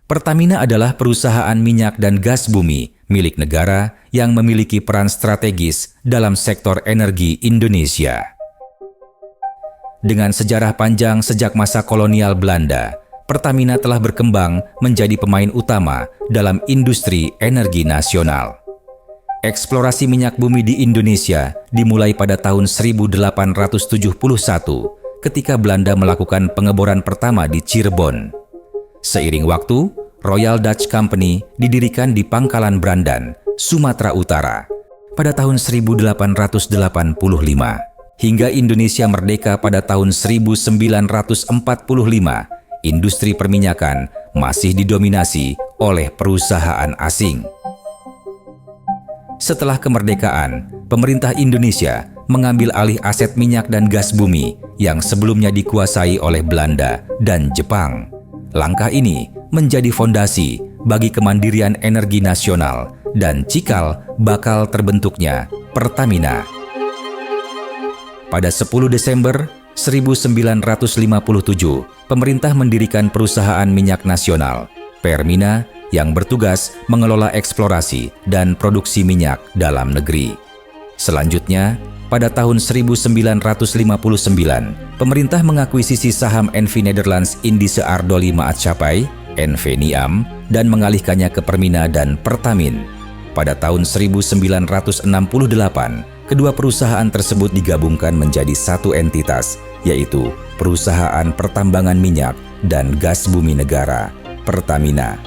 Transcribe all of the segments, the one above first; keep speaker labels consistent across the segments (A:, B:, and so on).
A: Pertamina adalah perusahaan minyak dan gas bumi milik negara yang memiliki peran strategis dalam sektor energi Indonesia. Dengan sejarah panjang sejak masa kolonial Belanda, Pertamina telah berkembang menjadi pemain utama dalam industri energi nasional. Eksplorasi minyak bumi di Indonesia dimulai pada tahun 1871 ketika Belanda melakukan pengeboran pertama di Cirebon. Seiring waktu, Royal Dutch Company didirikan di Pangkalan Brandan, Sumatera Utara pada tahun 1885. Hingga Indonesia merdeka pada tahun 1945, industri perminyakan masih didominasi oleh perusahaan asing. Setelah kemerdekaan, pemerintah Indonesia mengambil alih aset minyak dan gas bumi yang sebelumnya dikuasai oleh Belanda dan Jepang. Langkah ini menjadi fondasi bagi kemandirian energi nasional dan cikal bakal terbentuknya Pertamina. Pada 10 Desember 1957, pemerintah mendirikan perusahaan minyak nasional, Permina, yang bertugas mengelola eksplorasi dan produksi minyak dalam negeri. Selanjutnya, pada tahun 1959, pemerintah mengakuisisi saham NV Nederlands Indische Aardolie Maatschappij (NV NIAM) dan mengalihkannya ke Permina dan Pertamin. Pada tahun 1968, kedua perusahaan tersebut digabungkan menjadi satu entitas, yaitu Perusahaan Pertambangan Minyak dan Gas Bumi Negara, Pertamina.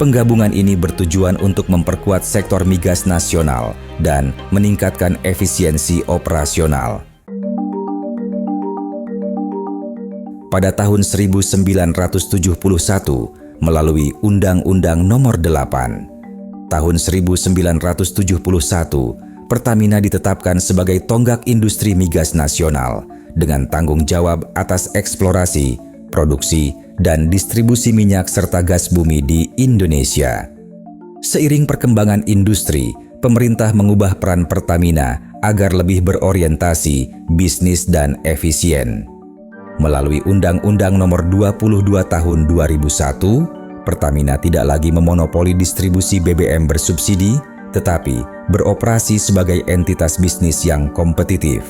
A: Penggabungan ini bertujuan untuk memperkuat sektor migas nasional dan meningkatkan efisiensi operasional. Pada tahun 1971, melalui Undang-Undang Nomor 8, tahun 1971, Pertamina ditetapkan sebagai tonggak industri migas nasional dengan tanggung jawab atas eksplorasi, produksi, dan distribusi minyak serta gas bumi di Indonesia. Seiring perkembangan industri, pemerintah mengubah peran Pertamina agar lebih berorientasi bisnis dan efisien. Melalui Undang-Undang Nomor 22 Tahun 2001, Pertamina tidak lagi memonopoli distribusi BBM bersubsidi, tetapi beroperasi sebagai entitas bisnis yang kompetitif.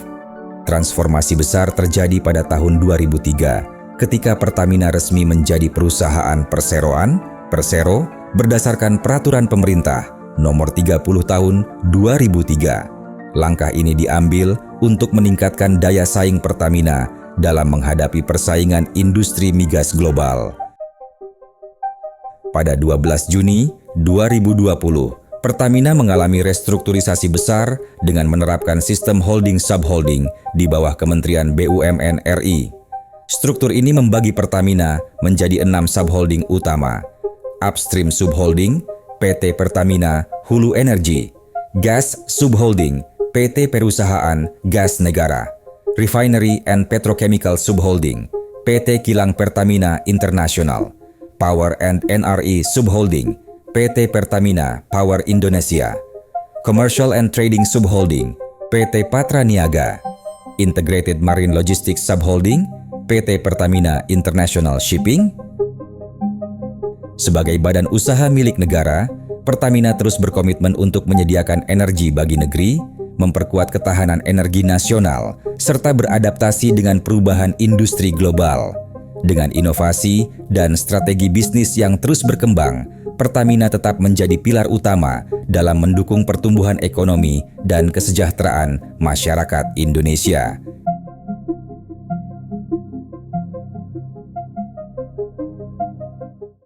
A: Transformasi besar terjadi pada tahun 2003 ketika Pertamina resmi menjadi perusahaan perseroan, Persero, berdasarkan Peraturan Pemerintah Nomor 30 Tahun 2003. Langkah ini diambil untuk meningkatkan daya saing Pertamina dalam menghadapi persaingan industri migas global. Pada 12 Juni 2020, Pertamina mengalami restrukturisasi besar dengan menerapkan sistem holding-subholding di bawah Kementerian BUMN RI. Struktur ini membagi Pertamina menjadi 6 subholding utama: Upstream Subholding, PT Pertamina Hulu Energi; Gas Subholding, PT Perusahaan Gas Negara; Refinery and Petrochemical Subholding, PT Kilang Pertamina International; Power and NRE Subholding, PT Pertamina Power Indonesia; Commercial and Trading Subholding, PT Patra Niaga; Integrated Marine Logistics Subholding, PT Pertamina International Shipping. Sebagai badan usaha milik negara, Pertamina terus berkomitmen untuk menyediakan energi bagi negeri, memperkuat ketahanan energi nasional, serta beradaptasi dengan perubahan industri global. Dengan inovasi dan strategi bisnis yang terus berkembang, Pertamina tetap menjadi pilar utama dalam mendukung pertumbuhan ekonomi dan kesejahteraan masyarakat Indonesia.